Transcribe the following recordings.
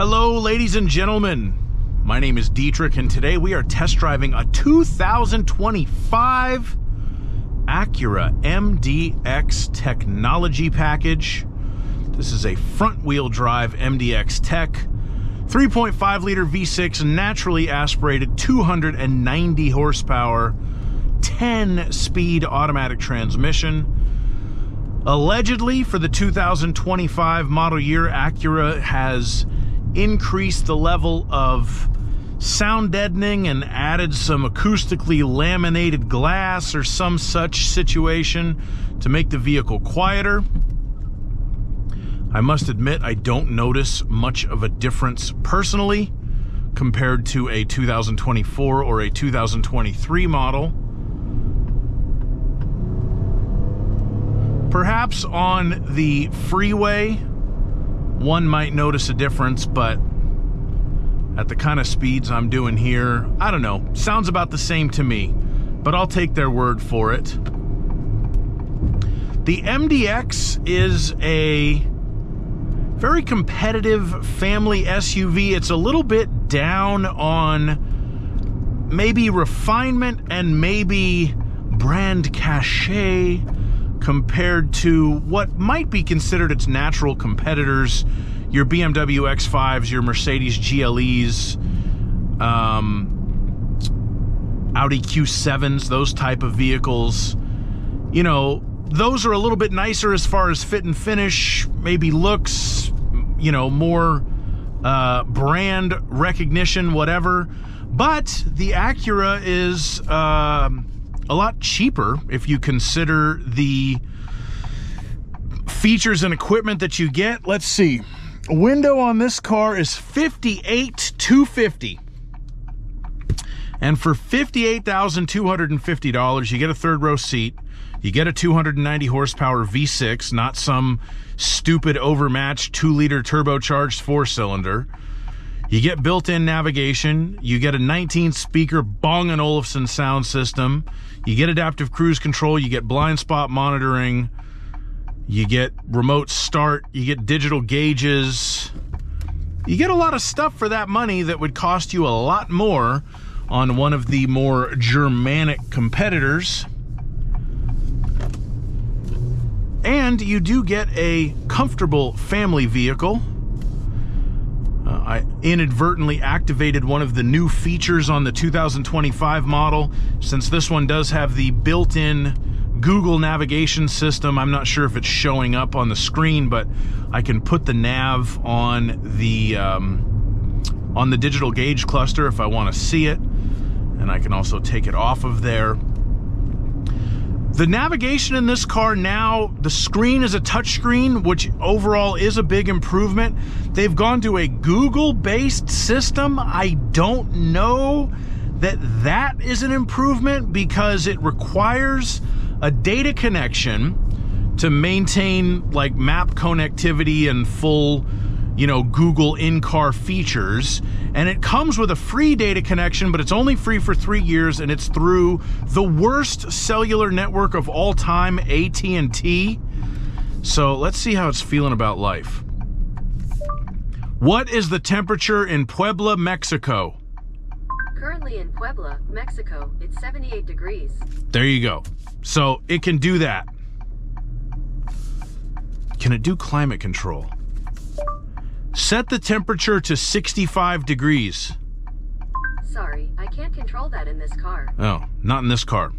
Hello, ladies and gentlemen. My name is Dietrich, and today we are test driving a 2025 Acura MDX technology package. This is a front-wheel drive MDX tech, 3.5 liter V6 naturally aspirated, 290 horsepower, 10-speed automatic transmission. Allegedly, for the 2025 model year, Acura has increased the level of sound deadening and added some acoustically laminated glass or some such situation to make the vehicle quieter. I must admit, I don't notice much of a difference personally compared to a 2024 or a 2023 model. Perhaps on the freeway, one might notice a difference, but at the kind of speeds I'm doing here, I don't know, sounds about the same to me, but I'll take their word for it. The MDX is a very competitive family SUV. It's a little bit down on maybe refinement and maybe brand cachet compared to what might be considered its natural competitors, your BMW X5s, your Mercedes GLEs, Audi Q7s, those type of vehicles. You know, those are a little bit nicer as far as fit and finish, maybe looks, you know, more brand recognition, whatever. But the Acura is a lot cheaper if you consider the features and equipment that you get. Let's see. Window on this car is $58,250. And for $58,250, you get a third row seat. You get a 290 horsepower V6, not some stupid overmatched 2-liter turbocharged 4-cylinder. You get built-in navigation. You get a 19-speaker Bang & Olufsen sound system. You get adaptive cruise control. You get blind spot monitoring. You get remote start. You get digital gauges. You get a lot of stuff for that money that would cost you a lot more on one of the more Germanic competitors. And you do get a comfortable family vehicle. I inadvertently activated one of the new features on the 2025 model. Since this one does have the built-in Google navigation system, I'm not sure if it's showing up on the screen, but I can put the nav on the digital gauge cluster if I want to see it, and I can also take it off of there. The navigation in this car now, the screen is a touchscreen, which overall is a big improvement. They've gone to a Google-based system. I don't know that that is an improvement because it requires a data connection to maintain like map connectivity and full, you know, Google in-car features. And it comes with a free data connection, but it's only free for 3 years, and it's through the worst cellular network of all time, AT&T. So let's see how it's feeling about life. What is the temperature in Puebla, Mexico? Currently in Puebla, Mexico, it's 78 degrees. There you go. So it can do that. Can it do climate control? Set the temperature to 65 degrees. Sorry, I can't control that in this car. Oh, not in this car.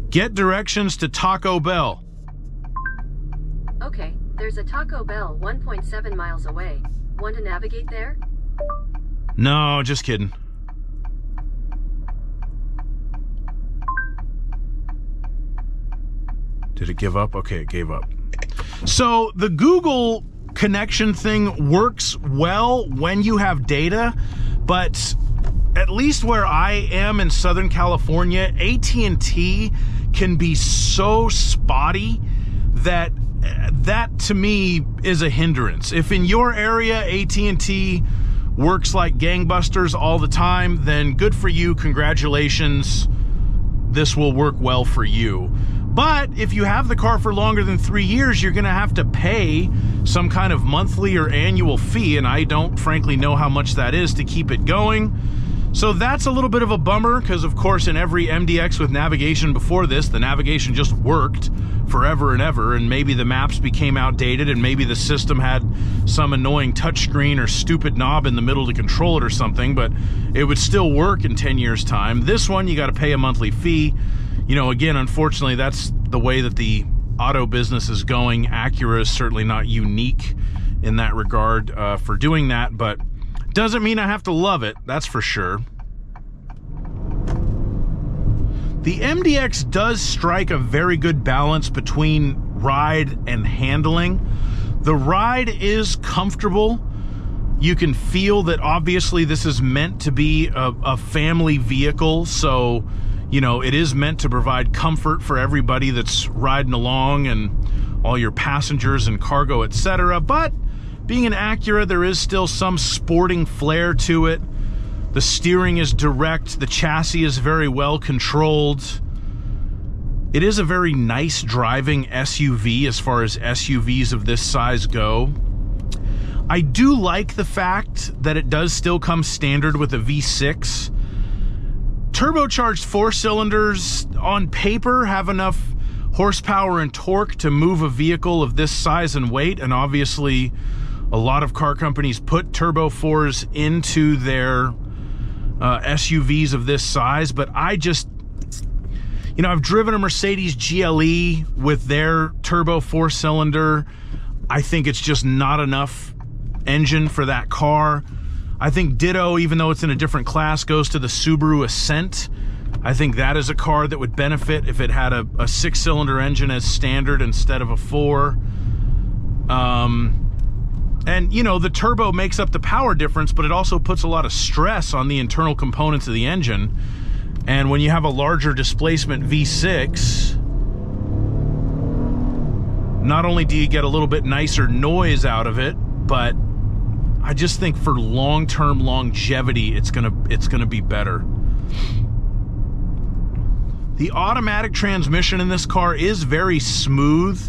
Get directions to Taco Bell. Okay, there's a Taco Bell 1.7 miles away. Want to navigate there? No, just kidding. Did it give up? Okay, it gave up. So the Google connection thing works well when you have data, but at least where I am in Southern California, AT&T can be so spotty that to me is a hindrance. If in your area AT&T works like gangbusters all the time, then good for you, congratulations. This will work well for you. But if you have the car for longer than 3 years, you're going to have to pay some kind of monthly or annual fee, and I don't frankly know how much that is to keep it going. So that's a little bit of a bummer, because of course in every MDX with navigation before this, the navigation just worked forever and ever, and maybe the maps became outdated, and maybe the system had some annoying touchscreen or stupid knob in the middle to control it or something, but it would still work in 10 years' time. This one, you got to pay a monthly fee. You know, again, unfortunately, that's the way that the auto business is going. Acura is certainly not unique in that regard for doing that, but doesn't mean I have to love it, that's for sure. The MDX does strike a very good balance between ride and handling. The ride is comfortable. You can feel that obviously this is meant to be a family vehicle, so you know, it is meant to provide comfort for everybody that's riding along and all your passengers and cargo, etc. But being an Acura, there is still some sporting flair to it. The steering is direct. The chassis is very well controlled. It is a very nice driving SUV as far as SUVs of this size go. I do like the fact that it does still come standard with a V6. Turbocharged 4-cylinders on paper have enough horsepower and torque to move a vehicle of this size and weight, and obviously a lot of car companies put turbo 4s into their SUVs of this size, but I just, you know, I've driven a Mercedes GLE with their turbo 4-cylinder. I think it's just not enough engine for that car. I think ditto, even though it's in a different class, goes to the Subaru Ascent. I think that is a car that would benefit if it had a 6-cylinder engine as standard instead of a 4. And, you know, the turbo makes up the power difference, but it also puts a lot of stress on the internal components of the engine. And when you have a larger displacement V6, not only do you get a little bit nicer noise out of it, but I just think for long-term longevity, it's gonna be better. The automatic transmission in this car is very smooth.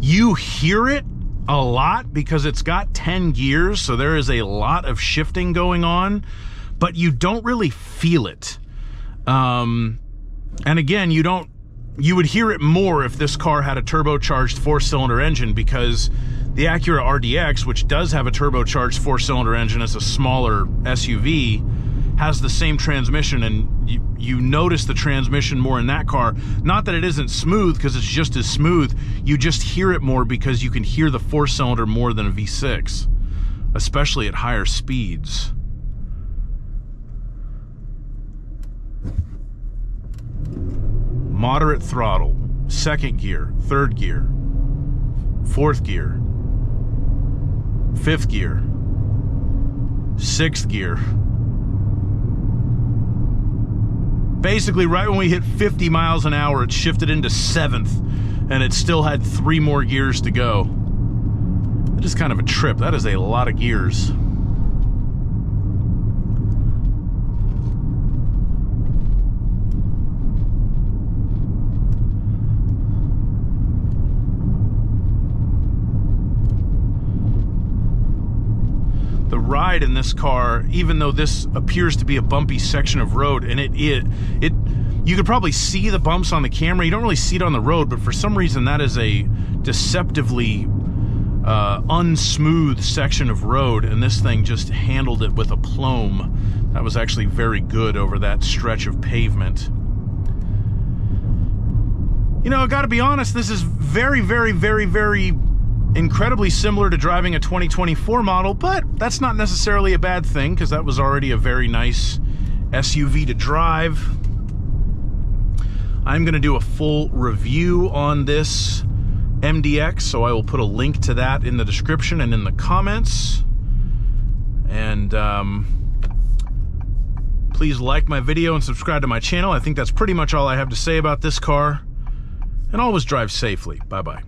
You hear it a lot because it's got 10 gears, so there is a lot of shifting going on, but you don't really feel it. And again, you would hear it more if this car had a turbocharged 4-cylinder engine, because the Acura RDX, which does have a turbocharged 4-cylinder engine as a smaller SUV, has the same transmission, and you notice the transmission more in that car. Not that it isn't smooth, because it's just as smooth. You just hear it more because you can hear the 4-cylinder more than a V6, especially at higher speeds. Moderate throttle, 2nd gear, 3rd gear, 4th gear, 5th gear, 6th gear. Basically, right when we hit 50 miles an hour, it shifted into 7th, and it still had 3 more gears to go. That is kind of a trip. That is a lot of gears. The ride in this car, even though this appears to be a bumpy section of road, and you could probably see the bumps on the camera. You don't really see it on the road, but for some reason that is a deceptively unsmooth section of road, and this thing just handled it with aplomb. That was actually very good over that stretch of pavement. You know, I gotta be honest, this is very, very, very, very incredibly similar to driving a 2024 model, but that's not necessarily a bad thing, because that was already a very nice SUV to drive. I'm going to do a full review on this MDX, so I will put a link to that in the description and in the comments. And please like my video and subscribe to my channel. I think that's pretty much all I have to say about this car. And always drive safely. Bye-bye.